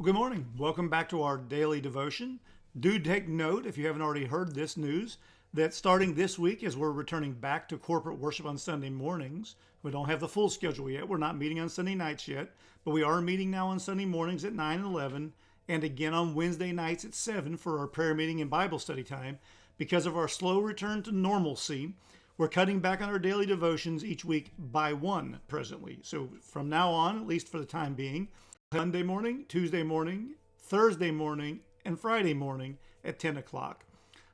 Well, good morning. Welcome back to our daily devotion. Do take note, if you haven't already heard this news, that starting this week, as we're returning back to corporate worship on Sunday mornings, we don't have the full schedule yet. We're not meeting on Sunday nights yet, but we are meeting now on Sunday mornings at 9 and 11, and again on Wednesday nights at 7 for our prayer meeting and Bible study time. Because of our slow return to normalcy, we're cutting back on our daily devotions each week by one presently. So from now on, at least for the time being, Monday morning, Tuesday morning, Thursday morning, and Friday morning at 10 o'clock.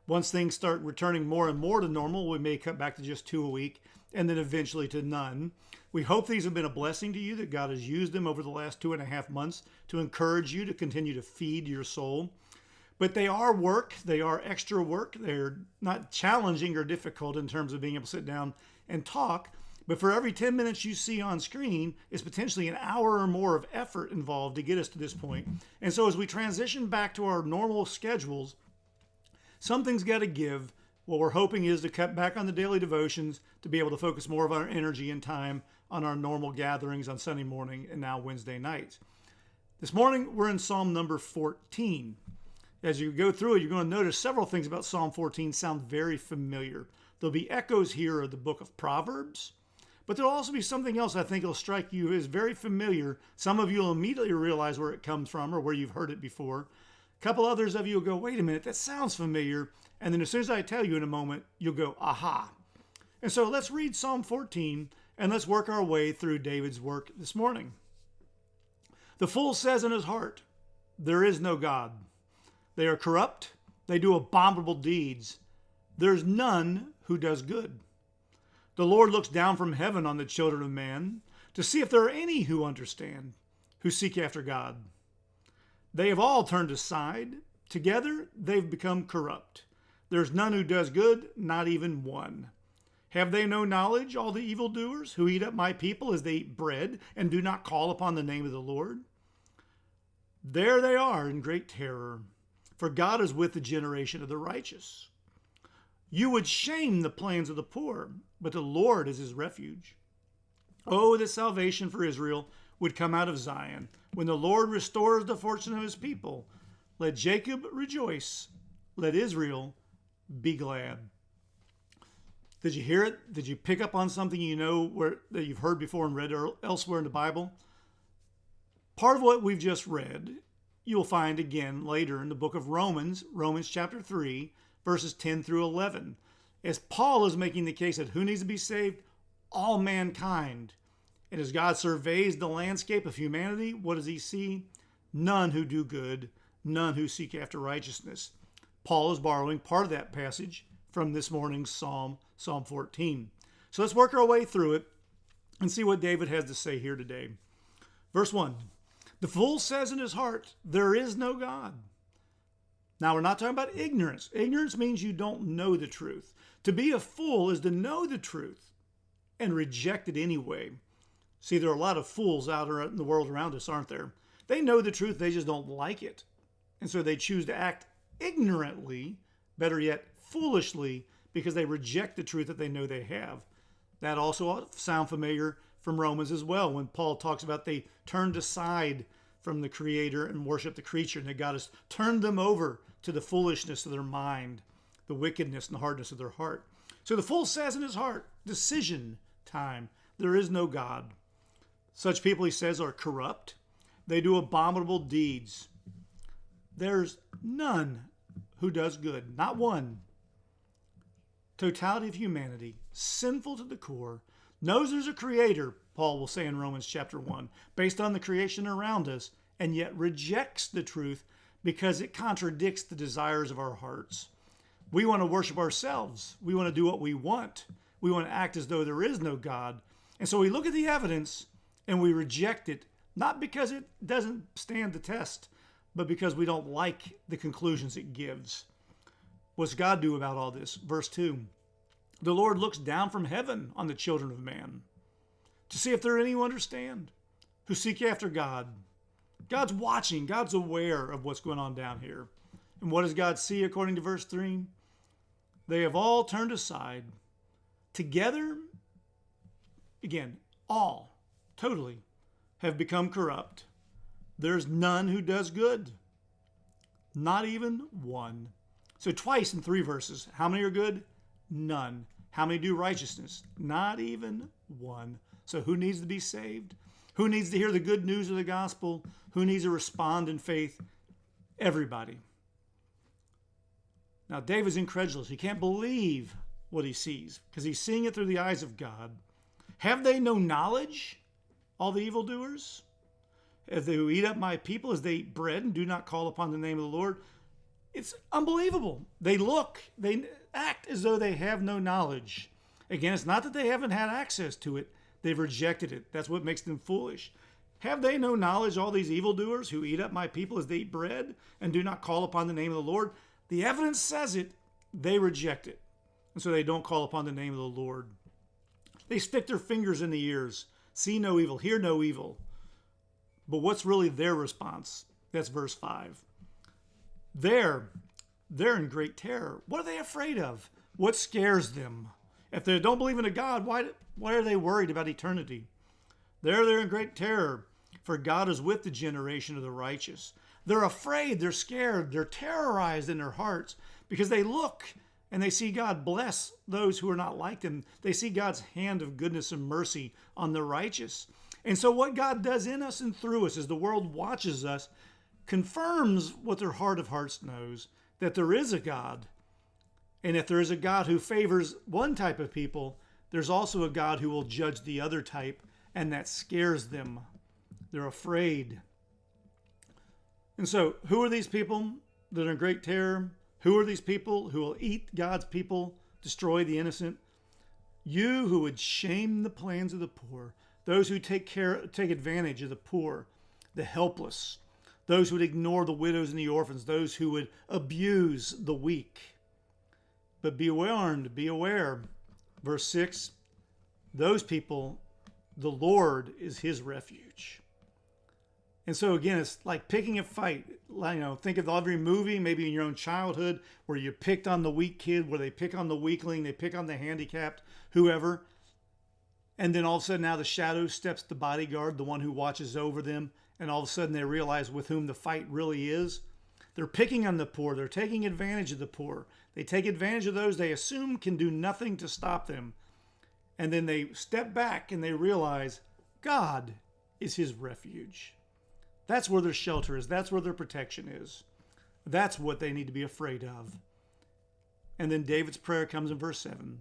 Once things start returning more and more to normal, we may cut back to just 2 a week and then eventually to none. We hope these have been a blessing to you, that God has used them over the last 2.5 months to encourage you to continue to feed your soul. But they are work. They are extra work. They're not challenging or difficult in terms of being able to sit down and talk. But for every 10 minutes you see on screen is potentially an hour or more of effort involved to get us to this point. And so as we transition back to our normal schedules, something's got to give. What we're hoping is to cut back on the daily devotions to be able to focus more of our energy and time on our normal gatherings on Sunday morning and now Wednesday nights. This morning, we're in Psalm number 14. As you go through it, you're going to notice several things about Psalm 14 sound very familiar. There'll be echoes here of the book of Proverbs, but there'll also be something else I think will strike you as very familiar. Some of you will immediately realize where it comes from or where you've heard it before. A couple others of you will go, wait a minute, that sounds familiar. And then as soon as I tell you in a moment, you'll go, aha. And so let's read Psalm 14 and let's work our way through David's work this morning. The fool says in his heart, there is no God. They are corrupt. They do abominable deeds. There's none who does good. The Lord looks down from heaven on the children of man to see if there are any who understand, who seek after God. They have all turned aside. Together they've become corrupt. There's none who does good, not even one. Have they no knowledge, all the evildoers, who eat up my people as they eat bread and do not call upon the name of the Lord? There they are in great terror, for God is with the generation of the righteous. You would shame the plans of the poor, but the Lord is his refuge. Oh, that salvation for Israel would come out of Zion. When the Lord restores the fortune of his people, let Jacob rejoice. Let Israel be glad. Did you hear it? Did you pick up on something that you've heard before and read elsewhere in the Bible? Part of what we've just read, you'll find again later in the book of Romans chapter 3, verses 10 through 11. As Paul is making the case that who needs to be saved? All mankind. And as God surveys the landscape of humanity, what does he see? None who do good, none who seek after righteousness. Paul is borrowing part of that passage from this morning's Psalm 14. So let's work our way through it and see what David has to say here today. Verse 1, the fool says in his heart, there is no God. Now, we're not talking about ignorance. Ignorance means you don't know the truth. To be a fool is to know the truth and reject it anyway. See, there are a lot of fools out in the world around us, aren't there? They know the truth, they just don't like it. And so they choose to act ignorantly, better yet, foolishly, because they reject the truth that they know they have. That also ought to sound familiar from Romans as well, when Paul talks about they turned aside from the Creator and worship the creature, and that God has turned them over to the foolishness of their mind, the wickedness and the hardness of their heart. So the fool says in his heart, decision time, there is no God. Such people, he says, are corrupt. They do abominable deeds. There's none who does good, not one. Totality of humanity, sinful to the core, knows there's a creator, Paul will say in Romans chapter 1, based on the creation around us, and yet rejects the truth because it contradicts the desires of our hearts. We want to worship ourselves. We want to do what we want. We want to act as though there is no God. And so we look at the evidence and we reject it, not because it doesn't stand the test, but because we don't like the conclusions it gives. What's God do about all this? Verse 2, the Lord looks down from heaven on the children of man to see if there are any who understand, who seek after God. God's watching. God's aware of what's going on down here. And what does God see according to verse 3? They have all turned aside. Together, again, all, totally, have become corrupt. There's none who does good, not even one. So twice in 3 verses, how many are good? None. How many do righteousness? Not even one. So who needs to be saved? Who needs to hear the good news of the gospel? Who needs to respond in faith? Everybody. Now, David's incredulous. He can't believe what he sees because he's seeing it through the eyes of God. Have they no knowledge, all the evildoers? If they who eat up my people as they eat bread and do not call upon the name of the Lord. It's unbelievable. They act as though they have no knowledge. Again, it's not that they haven't had access to it. They've rejected it. That's what makes them foolish. Have they no knowledge, all these evildoers who eat up my people as they eat bread and do not call upon the name of the Lord? The evidence says it. They reject it. And so they don't call upon the name of the Lord. They stick their fingers in the ears. See no evil, hear no evil. But what's really their response? That's verse 5. They're in great terror. What are they afraid of? What scares them? If they don't believe in a God, why are they worried about eternity? They're in great terror, for God is with the generation of the righteous. They're afraid, they're scared, they're terrorized in their hearts because they look and they see God bless those who are not like them. They see God's hand of goodness and mercy on the righteous. And so what God does in us and through us as the world watches us confirms what their heart of hearts knows, that there is a God. And if there is a God who favors one type of people, there's also a God who will judge the other type, and that scares them. They're afraid. And so, who are these people that are in great terror? Who are these people who will eat God's people, destroy the innocent? You who would shame the plans of the poor, those who take advantage of the poor, the helpless, those who would ignore the widows and the orphans, those who would abuse the weak. But be warned, be aware. Verse 6, those people, the Lord is his refuge. And so again, it's like picking a fight. Think of every movie, maybe in your own childhood, where you picked on the weak kid, where they pick on the weakling, they pick on the handicapped, whoever. And then all of a sudden now the shadow steps the bodyguard, the one who watches over them. And all of a sudden they realize with whom the fight really is. They're picking on the poor. They're taking advantage of the poor. They take advantage of those they assume can do nothing to stop them. And then they step back and they realize God is his refuge. That's where their shelter is. That's where their protection is. That's what they need to be afraid of. And then David's prayer comes in verse 7.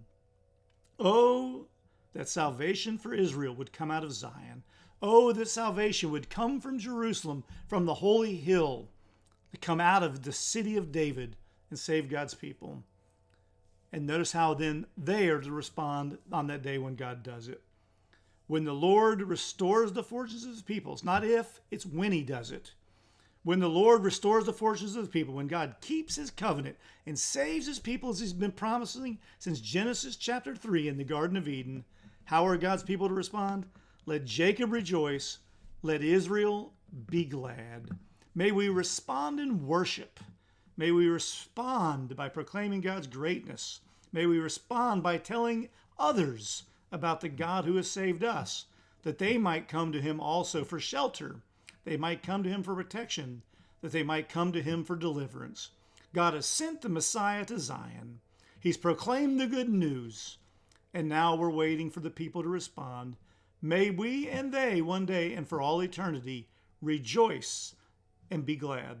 Oh, that salvation for Israel would come out of Zion. Oh, that salvation would come from Jerusalem, from the holy hill, to come out of the city of David and save God's people. And notice how then they are to respond on that day when God does it. When the Lord restores the fortunes of his people, it's not if, it's when he does it. When the Lord restores the fortunes of the people, when God keeps his covenant and saves his people as he's been promising since Genesis chapter 3 in the Garden of Eden, how are God's people to respond? Let Jacob rejoice, let Israel be glad. May we respond in worship. May we respond by proclaiming God's greatness. May we respond by telling others about the God who has saved us, that they might come to him also for shelter. They might come to him for protection, that they might come to him for deliverance. God has sent the Messiah to Zion. He's proclaimed the good news, and now we're waiting for the people to respond. May we and they one day and for all eternity rejoice and be glad.